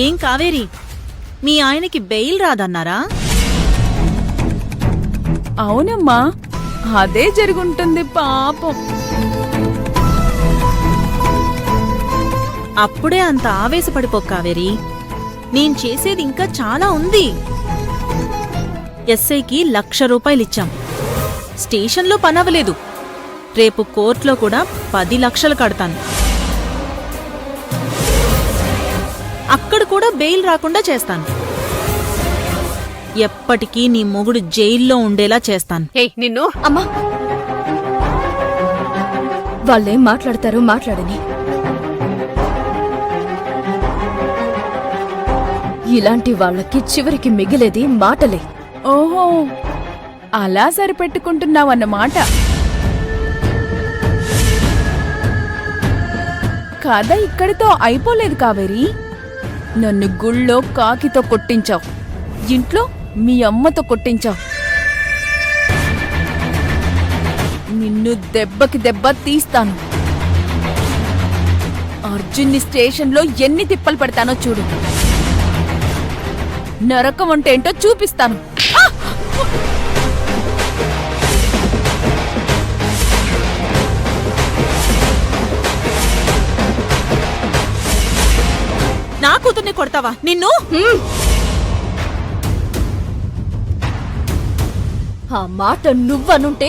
ఏం కావేరి, మీ ఆయనకి బెయిల్ రాదన్నారా? అవునమ్మా, అదే జరుగుంటుంది పాపం. అప్పుడే అంత ఆవేశపడిపో కావేరి. నేను చేసేది ఇంకా చాలా ఉంది. ఎస్ఐకి ₹1,00,000 స్టేషన్లో పనవలేదు. రేపు కోర్టులో కూడా 10 లక్షలు కడతాను. అక్కడ కూడా బెయిల్ రాకుండా చేస్తాను. ఎప్పటికీ నీ మొగుడు జైల్లో ఉండేలా చేస్తాను. నిన్ను అమ్మా, వాళ్ళేం మాట్లాడతారో మాట్లాడని. ఇలాంటి వాళ్ళకి చివరికి మిగిలేది మాటలే. ఓహో, అలా సరిపెట్టుకుంటున్నావన్నమాట. కథ ఇక్కడితో అయిపోలేదు కావేరి. నన్ను గుళ్ళో కాకితో కొట్టించావు, ఇంట్లో మీ అమ్మతో కొట్టించావు. నిన్ను దెబ్బకి దెబ్బ తీస్తాను. అర్జున్ని స్టేషన్లో ఎన్ని తిప్పలు పెడతానో చూడు. నరకం అంటే ఏంటో చూపిస్తాను. నా కూతుర్ని కొడతావా నిన్ను? ఆ మాట నువ్వనుంటే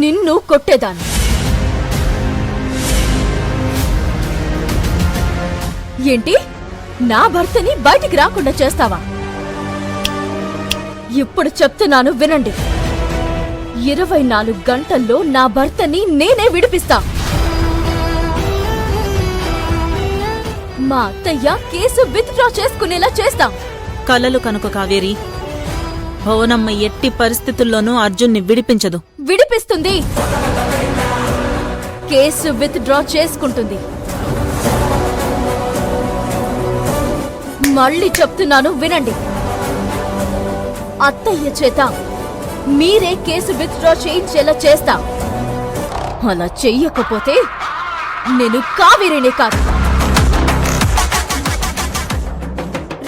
నిన్ను కొట్టేదాన్ని. ఏంటి, నా భర్తని బయటికి రాకుండా చేస్తావా? ఇప్పుడు చెప్తున్నాను వినండి. 24 గంటల్లో నా భర్తని నేనే విడిపిస్తా. మా అత్తయ్య కేసు విత్డ్రా చేసుకునేలా చేస్తాం. కలలు కనుక కావేరి. భవనమ్మ ఎట్టి పరిస్థితుల్లోనూ అర్జున్ని విడిపించదు. విడిపిస్తుంది, కేసు విత్డ్రా చేసుకుంటుంది. మళ్ళీ చెప్తున్నాను వినండి. అత్తయ్య చేత మీరే కేసు విత్డ్రా చేయించేలా చేస్తా. అలా చెయ్యకపోతే నేను కావేరిని కాదు.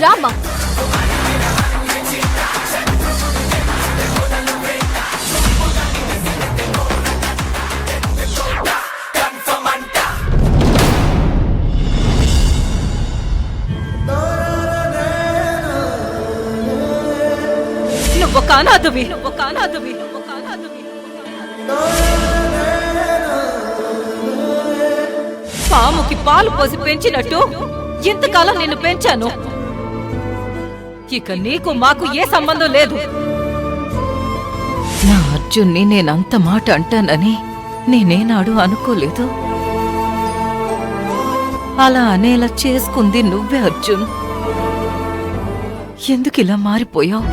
రామ్మా. నువ్వు కానాదువి. పాముకి పాలు పోసి పెంచినట్టు ఇంతకాలం నిన్ను పెంచాను. ఇక నీకు మాకు ఏ సంబంధం లేదు. నా అర్జున్ని నేనంత మాట అంటానని నేనేనాడు అనుకోలేదు. అలా అనేలా చేసుకుంది నువ్వే అర్జున్. ఎందుకిలా మారిపోయావు?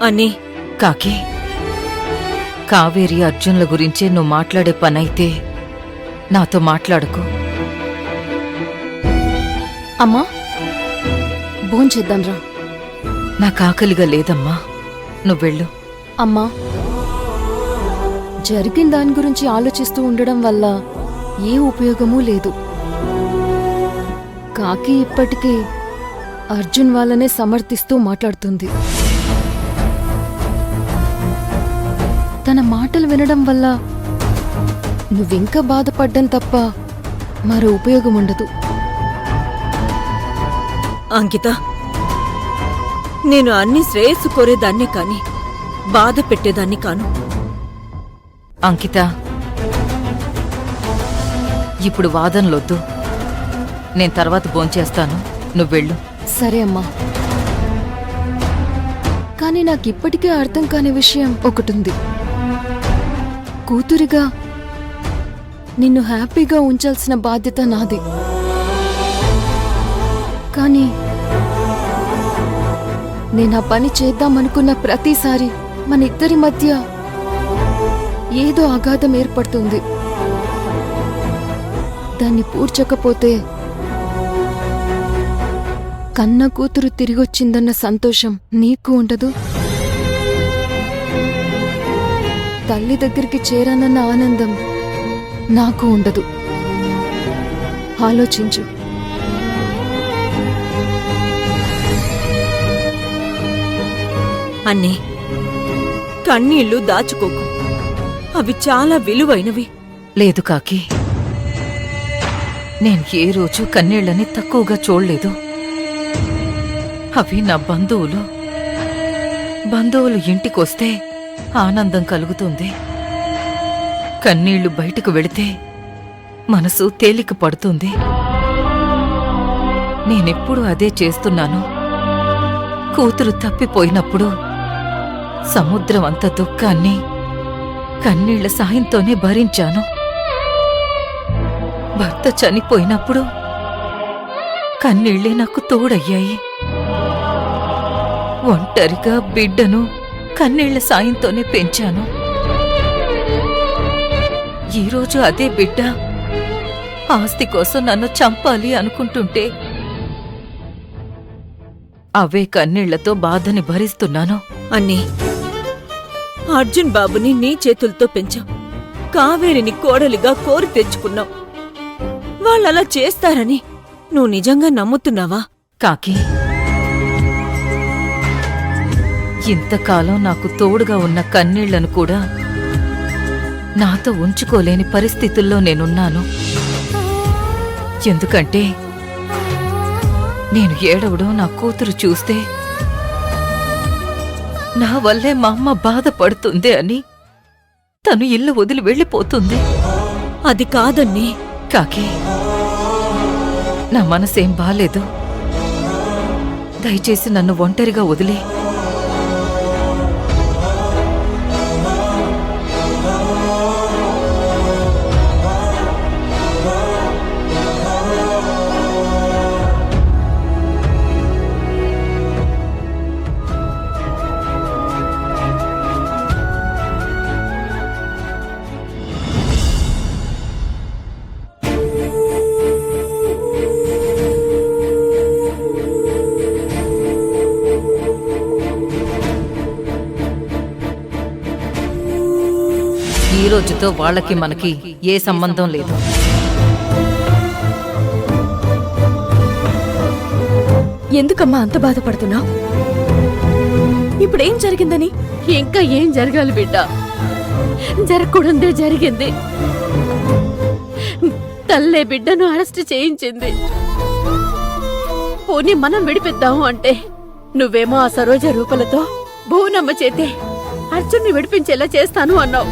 అని కాకి, కావేరి అర్జున్ల గురించే నువ్వు మాట్లాడే పనైతే నాతో మాట్లాడుకో. అమ్మా, భోంచేద్దాంరా. నాకు ఆకలిగా లేదమ్మా, నువ్వెళ్ళు. అమ్మా, జరిగిన దాని గురించి ఆలోచిస్తూ ఉండడం వల్ల ఏ ఉపయోగమూ లేదు. కాకి ఇప్పటికే అర్జున్ వాళ్ళనే సమర్థిస్తూ మాట్లాడుతుంది. తన మాటలు వినడం వల్ల నువ్వింకా బాధపడ్డం తప్ప మరో ఉపయోగం ఉండదు. అంకిత, నేను అన్ని శ్రేయస్సు కోరేదాన్ని కాని బాధ పెట్టేదాన్ని కాను. అంకిత, ఇప్పుడు వాదనలొద్దు. నేను తర్వాత భోంచేస్తాను, నువ్వెళ్ళు. సరే అమ్మా. కానీ నాకిప్పటికే అర్థం కాని విషయం ఒకటుంది. కూతురిగా నిన్ను హ్యాపీగా ఉంచాల్సిన బాధ్యత నాది. కానీ నేను ఆ పని చేద్దామనుకున్న ప్రతిసారి మన ఇద్దరి మధ్య ఏదో అగాధం ఏర్పడుతుంది. దాన్ని పూడ్చకపోతే కన్న కూతురు తిరిగొచ్చిందన్న సంతోషం నీకు ఉండదు, తల్లి దగ్గరికి చేరానన్న ఆనందం నాకు ఉండదు. ఆలోచించు. అన్నీ కన్నీళ్లు దాచుకోకు, అవి చాలా విలువైనవి. లేదు కాకి, నేను ఏ రోజు కన్నీళ్లని తక్కువగా చూడలేదు. అవి నా బంధువులు ఇంటికొస్తే ఆనందం కలుగుతుంది. కన్నీళ్లు బయటకు వెళితే మనసు తేలిక పడుతుంది. నేనెప్పుడూ అదే చేస్తున్నాను. కూతురు తప్పిపోయినప్పుడు సముద్రం అంత దుఃఖాన్ని కన్నీళ్ల సాయంతోనే భరించాను. భర్త చనిపోయినప్పుడు కన్నీళ్లే నాకు తోడయ్యాయి. ఒంటరిగా బిడ్డను కన్నీళ్ల సాయంతోనే పెంచాను. ఈరోజు అదే బిడ్డ ఆస్తి కోసం నన్ను చంపాలి అనుకుంటుంటే అవే కన్నీళ్లతో బాధని భరిస్తున్నాను. అన్నీ అర్జున్ బాబుని నీ చేతులతో పెంచావు, కావేరిని కోడలిగా కోరి తెచ్చుకున్నావు. వాళ్ళలా చేస్తారని నువ్వు నిజంగా నమ్ముతున్నావా? కాకి, ఇంతకాలం నాకు తోడుగా ఉన్న కన్నీళ్లను కూడా నాతో ఉంచుకోలేని పరిస్థితుల్లో నేనున్నాను. ఎందుకంటే నేను ఏడవడం నా కూతురు చూస్తే నా వల్లే మా అమ్మ బాధపడుతుంది అని తను ఇల్లు వదిలి వెళ్ళిపోతుంది. అది కాదన్నీ. కాకి, నా మనసేం బాలేదు. దయచేసి నన్ను ఒంటరిగా వదిలే. ఈ రోజుతో వాళ్ళకి మనకి ఏ సంబంధం లేదు. ఎందుకమ్మా అంత బాధపడుతున్నావు? ఇప్పుడేం జరిగిందని? ఇంకా ఏం జరగాలి బిడ్డ? జరగకూడదే జరిగింది. తల్లే బిడ్డను అరెస్ట్ చేయించింది. పోనీ మనం విడిపిద్దాము అంటే నువ్వేమో ఆ సరోజ రూపలతో భువనమ్మ చేతే అర్జున్ని విడిపించేలా చేస్తాను అన్నావు.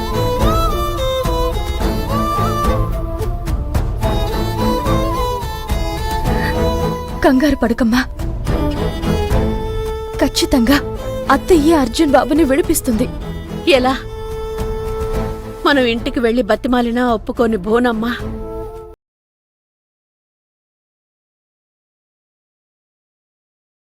కంగారు పడకమ్మా, ఖచ్చితంగా అత్తయ్య అర్జున్ బాబుని విడిపిస్తుంది. ఎలా? మనం ఇంటికి వెళ్లి బతిమాలినా ఒప్పుకోని భువనమ్మ